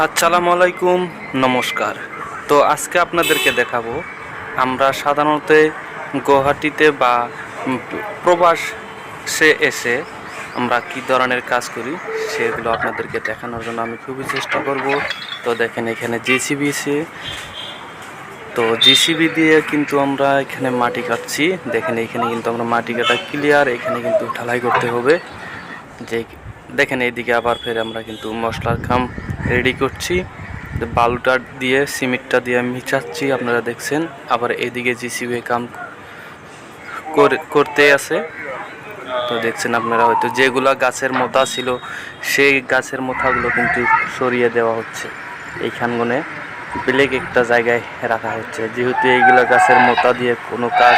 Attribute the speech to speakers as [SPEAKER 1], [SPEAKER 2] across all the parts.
[SPEAKER 1] আসসালামু আলাইকুম, নমস্কার। তো আজকে আপনাদেরকে দেখাবো আমরা সাধারণত গুয়াহাটিতে বা প্রবাসে এসে আমরা কি ধরনের কাজ করি সেগুলো আপনাদেরকে দেখানোর জন্য আমি খুবই চেষ্টা করব। তো দেখেন এখানে জেসিবি আছে, তো জেসিবি দিয়ে কিন্তু আমরা এখানে মাটি কাটছি। দেখেন এখানে কিন্তু আমরা মাটি কাটা ক্লিয়ার, এখানে কিন্তু ঢালাই করতে হবে। যে দেখেন এইদিকে আবার ফের আমরা কিন্তু মশলার কাম রেডি করছি, বালুটা দিয়ে সিমেন্টটা দিয়ে মিশাচ্ছি, আপনারা দেখছেন। আবার এইদিকে জিসিবি কাম করতে আছে। তো দেখছেন আপনারা হয়তো যেগুলা গাছের মোথা ছিল সেই গাছের মোথাগুলো কিন্তু সরিয়ে দেওয়া হচ্ছে। এইখানগুনে ব্লেক একটা জায়গায় রাখা হচ্ছে, যেহেতু এইগুলা গাছের মোথা দিয়ে কোনো কাজ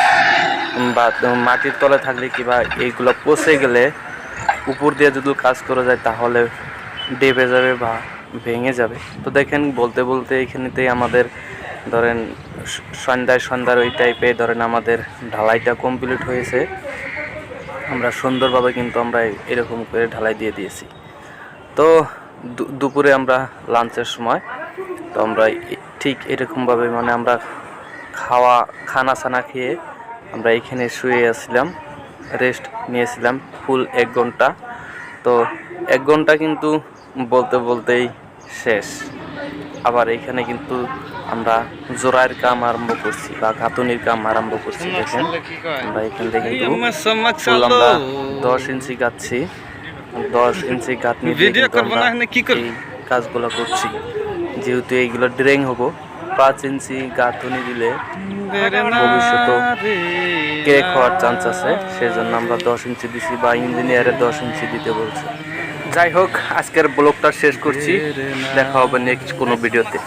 [SPEAKER 1] বা মাটির তলে থাকলে কিংবা এইগুলো পচে গেলে উপর দিয়ে যদি কাজ করা যায় তাহলে ডেবে যাবে বা ভেঙে যাবে। তো দেখেন বলতে বলতে এইখানেতেই আমাদের ধরেন সন্ধ্যার ওই টাইপে ধরেন আমাদের ঢালাইটা কমপ্লিট হয়েছে। আমরা সুন্দরভাবে কিন্তু আমরা এরকম করে ঢালাই দিয়ে দিয়েছি। তো দুপুরে আমরা লাঞ্চের সময় তো আমরা ঠিক এরকমভাবে মানে আমরা খানা ছানা খেয়ে আমরা এখানে শুয়ে আসছিলাম, রেস্ট নিয়েছিলাম ফুল 1 ঘন্টা। তো 1 ঘন্টা কিন্তু বলতে বলতেই শেষ। আবার এখানে কিন্তু আমরা জোড়ার কাম আরম্ভ করছি বা গাঁথনির কাম আরম্ভ করছি। দেখেন আমরা এখান থেকে কিন্তু ফুল আমরা 10 ইঞ্চি গাঁথছি, 10 ইঞ্চি গাঁথনি দিয়ে এই কাজগুলো করছি। যেহেতু এইগুলো ড্রেন হবো, 5 ইঞ্চি গাঁথনি দিলে ভবিষ্যতে কেক হওয়ার চান্স আছে, সেজন্য আমরা 10 ইঞ্চি দিছি বা ইঞ্জিনিয়ারে 10 ইঞ্চি দিতে বলছে। যাই হোক, আজকের ব্লগটা শেষ করছি, দেখা হবে নেক্সট কোনো ভিডিওতে।